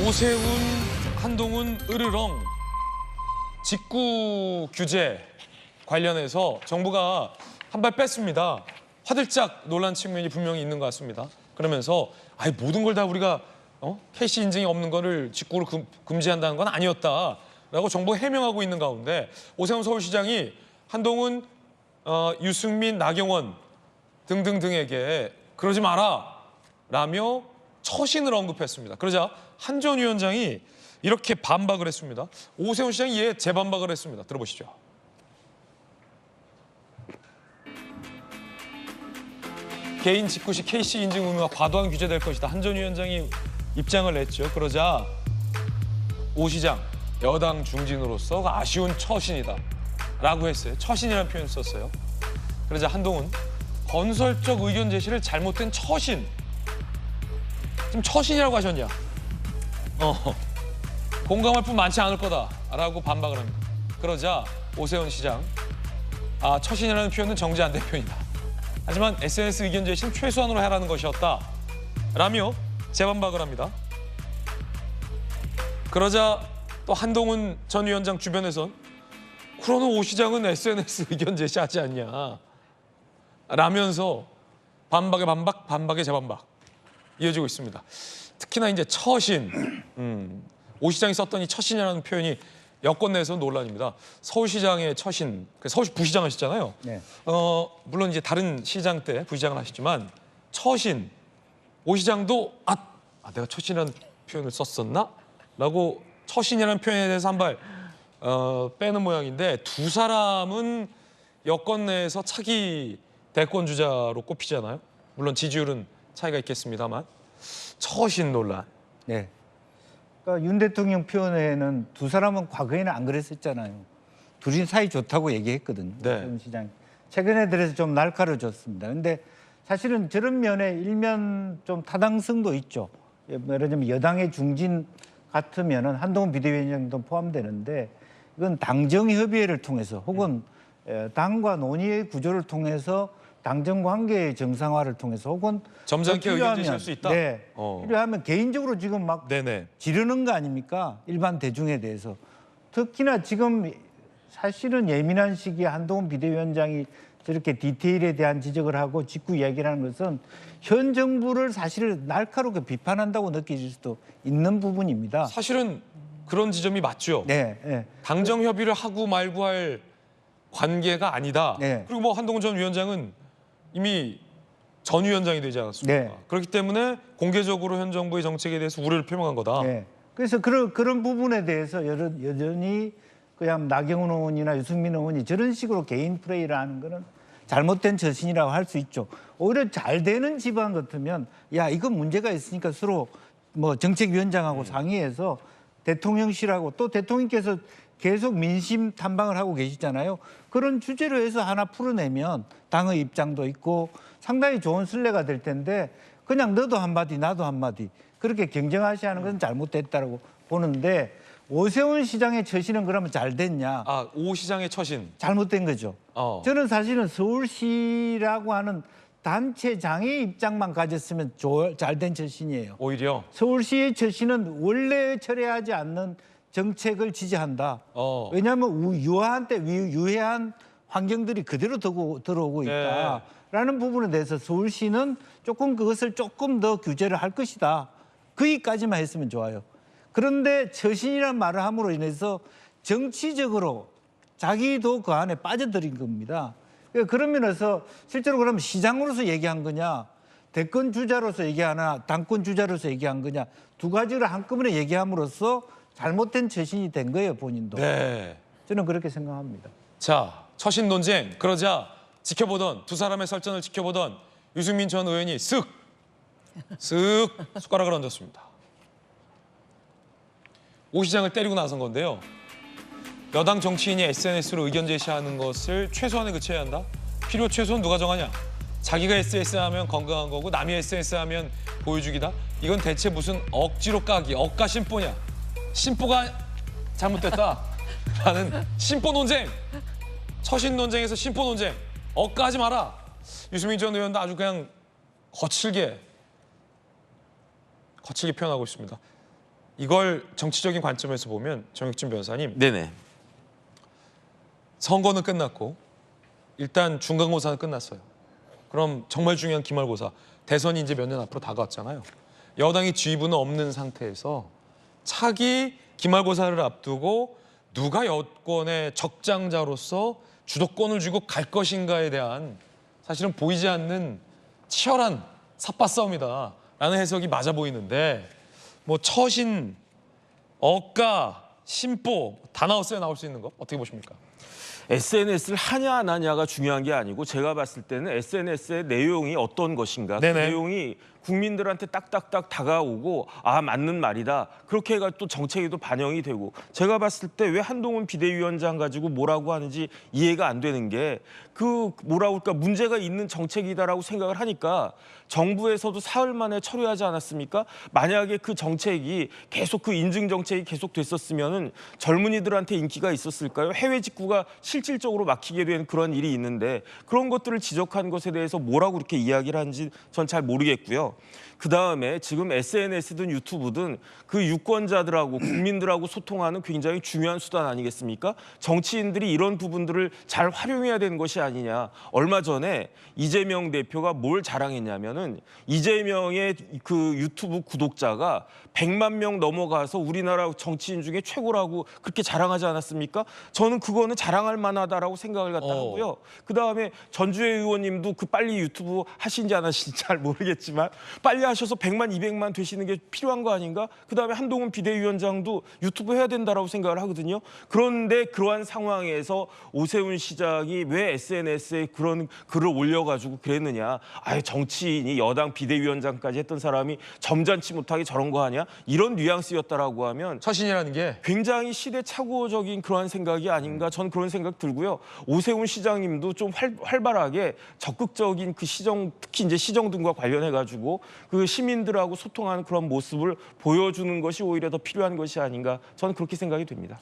오세훈, 한동훈, 으르렁 직구 규제 관련해서 정부가 한 발 뺐습니다. 화들짝 논란 측면이 분명히 있는 것 같습니다. 그러면서 모든 걸 다 우리가 KC 인증이 없는 거를 직구로 금지한다는 건 아니었다라고 정부가 해명하고 있는 가운데 오세훈 서울시장이 한동훈, 유승민, 나경원 등등등에게 그러지 마라 라며 처신을 언급했습니다. 그러자 한 전 위원장이 이렇게 반박을 했습니다. 오세훈 시장이 이에 재반박을 했습니다. 들어보시죠. 개인 직구 시 KC 인증 의무가 과도한 규제될 것이다. 한 전 위원장이 입장을 냈죠. 그러자 오 시장, 여당 중진으로서 아쉬운 처신이다 라고 했어요. 처신이라는 표현을 썼어요. 그러자 한동훈, 건설적 의견 제시를 잘못된 처신. 지금 처신이라고 하셨냐? 공감할 분 많지 않을 거다라고 반박을 합니다. 그러자 오세훈 시장, 처신이라는 표현은 정제 안 된 표현이다. 하지만 SNS 의견 제시는 최소한으로 해라는 것이었다 라며 재반박을 합니다. 그러자 또 한동훈 전 위원장 주변에선 그러는 오 시장은 SNS 의견 제시하지 않냐 라면서 반박에 반박, 반박에 재반박 이어지고 있습니다. 특히나 이제 처신, 오 시장이 썼던 이 처신이라는 표현이 여권 내에서 논란입니다. 서울시장의 처신, 서울시 부시장 하셨잖아요. 네. 물론 이제 다른 시장 때 부시장을 하셨지만 처신, 오 시장도 내가 처신이라는 표현을 썼었나? 라고 처신이라는 표현에 대해서 한 발 빼는 모양인데 두 사람은 여권 내에서 차기 대권 주자로 꼽히잖아요. 물론 지지율은 차이가 있겠습니다만 처신 논란. 네. 그러니까 윤 대통령 표현에는 두 사람은 과거에는 안 그랬었잖아요. 둘이 사이 좋다고 얘기했거든요. 네. 오세훈 시장. 최근에 들어서 좀 날카로워졌습니다. 근데 사실은 저런 면에 일면 좀 타당성도 있죠. 예를 들면 여당의 중진 같으면은 한동훈 비대위원장도 포함되는데 이건 당정 협의회를 통해서 혹은 당과 논의의 구조를 통해서 당정 관계의 정상화를 통해서 혹은 점잖게 의견 제시할 수 있다? 네. 필요하면 개인적으로 지금 막 네네. 지르는 거 아닙니까? 일반 대중에 대해서. 특히나 지금 사실은 예민한 시기에 한동훈 비대위원장이 저렇게 디테일에 대한 지적을 하고 직구 이야기를 하는 것은 현 정부를 사실 날카롭게 비판한다고 느껴질 수도 있는 부분입니다. 사실은 그런 지점이 맞죠. 네. 네. 당정 협의를 하고 말고 할 관계가 아니다. 네. 그리고 뭐 한동훈 전 위원장은 이미 전 위원장이 되지 않았습니까? 네. 그렇기 때문에 공개적으로 현 정부의 정책에 대해서 우려를 표명한 거다. 네. 그래서 그런 부분에 대해서 여전히 그냥 나경원 의원이나 유승민 의원이 저런 식으로 개인 플레이를 하는 거는 잘못된 처신이라고 할 수 있죠. 오히려 잘 되는 집안 같으면 이건 문제가 있으니까 서로 뭐 정책위원장하고 상의해서 대통령실하고 또 대통령께서 계속 민심 탐방을 하고 계시잖아요. 그런 주제로 해서 하나 풀어내면 당의 입장도 있고 상당히 좋은 선례가 될 텐데 그냥 너도 한마디 나도 한마디 그렇게 경쟁하시하는 것은 잘못됐다고 보는데 오세훈 시장의 처신은 그러면 잘 됐냐? 오 시장의 처신. 잘못된 거죠. 저는 사실은 서울시라고 하는 단체장의 입장만 가졌으면 잘된 처신이에요. 오히려. 서울시의 처신은 원래 철회하지 않는 정책을 지지한다. 왜냐하면 유해한 환경들이 그대로 들어오고 있다라는 부분에 대해서 서울시는 그것을 조금 더 규제를 할 것이다. 거기까지만 했으면 좋아요. 그런데 처신이라는 말을 함으로 인해서 정치적으로 자기도 그 안에 빠져들인 겁니다. 그런 면에서 실제로 그러면 시장으로서 얘기한 거냐, 대권 주자로서 얘기하나, 당권 주자로서 얘기한 거냐, 두 가지를 한꺼번에 얘기함으로써 잘못된 처신이 된 거예요, 본인도. 네. 저는 그렇게 생각합니다. 자, 처신 논쟁. 그러자 두 사람의 설전을 지켜보던 유승민 전 의원이 쓱 숟가락을 얹었습니다. 오 시장을 때리고 나선 건데요. 여당 정치인이 SNS로 의견 제시하는 것을 최소한에 그쳐야 한다? 필요 최소한 누가 정하냐? 자기가 SNS 하면 건강한 거고 남이 SNS 하면 보여주기다? 이건 대체 무슨 억지로 까기, 억가 심보냐? 심보가 잘못됐다. 라는 심보 논쟁. 처신 논쟁에서 심보 논쟁. 억가하지 마라. 유승민 전 의원도 아주 그냥 거칠게 표현하고 있습니다. 이걸 정치적인 관점에서 보면 정혁진 변호사님, 네네. 선거는 끝났고 일단 중간고사는 끝났어요. 그럼 정말 중요한 기말고사, 대선이 이제 몇 년 앞으로 다가왔잖아요. 여당이 지휘부는 없는 상태에서 차기 기말고사를 앞두고 누가 여권의 적장자로서 주도권을 쥐고 갈 것인가에 대한 사실은 보이지 않는 치열한 삿바 싸움이다라는 해석이 맞아 보이는데, 뭐 처신, 억가, 심보 다 나왔어요. 나올 수 있는 거 어떻게 보십니까? SNS를 하냐 안 하냐가 중요한 게 아니고, 제가 봤을 때는 SNS의 내용이 어떤 것인가, 그 네네. 내용이 국민들한테 딱딱딱 다가오고 아 맞는 말이다, 그렇게 해가 또 정책에도 반영이 되고, 제가 봤을 때 왜 한동훈 비대위원장 가지고 뭐라고 하는지 이해가 안 되는 게, 그 뭐라고 할까, 문제가 있는 정책이다라고 생각을 하니까 정부에서도 사흘 만에 처리하지 않았습니까? 만약에 그 정책이 계속, 그 인증 정책이 계속 됐었으면은 젊은이들한테 인기가 있었을까요? 해외 직구가 실질적으로 막히게 된 그런 일이 있는데, 그런 것들을 지적한 것에 대해서 뭐라고 그렇게 이야기를 하는지 전 잘 모르겠고요. 그다음에 지금 SNS든 유튜브든 그 유권자들하고 국민들하고 소통하는 굉장히 중요한 수단 아니겠습니까? 정치인들이 이런 부분들을 잘 활용해야 되는 것이 아니냐. 얼마 전에 이재명 대표가 뭘 자랑했냐면은, 이재명의 그 유튜브 구독자가 100만 명 넘어가서 우리나라 정치인 중에 최고라고 그렇게 자랑하지 않았습니까? 저는 그거는 자랑할 만하다라고 생각을 갖다 하고요. 그다음에 전주혜 의원님도 그 빨리 유튜브 하신지 안 하신지 잘 모르겠지만 빨리 하셔서 100만, 200만 되시는 게 필요한 거 아닌가? 그다음에 한동훈 비대위원장도 유튜브 해야 된다라고 생각을 하거든요. 그런데 그러한 상황에서 오세훈 시장이 왜 SNS에 그런 글을 올려가지고 그랬느냐? 아예 정치인이 여당 비대위원장까지 했던 사람이 점잖지 못하게 저런 거 하냐? 이런 뉘앙스였다라고 하면 처신이라는 게 굉장히 시대착오적인 그러한 생각이 아닌가, 저는 그런 생각 들고요. 오세훈 시장님도 좀 활발하게 적극적인 그 시정, 특히 이제 시정 등과 관련해가지고 그 시민들하고 소통하는 그런 모습을 보여주는 것이 오히려 더 필요한 것이 아닌가, 저는 그렇게 생각이 됩니다.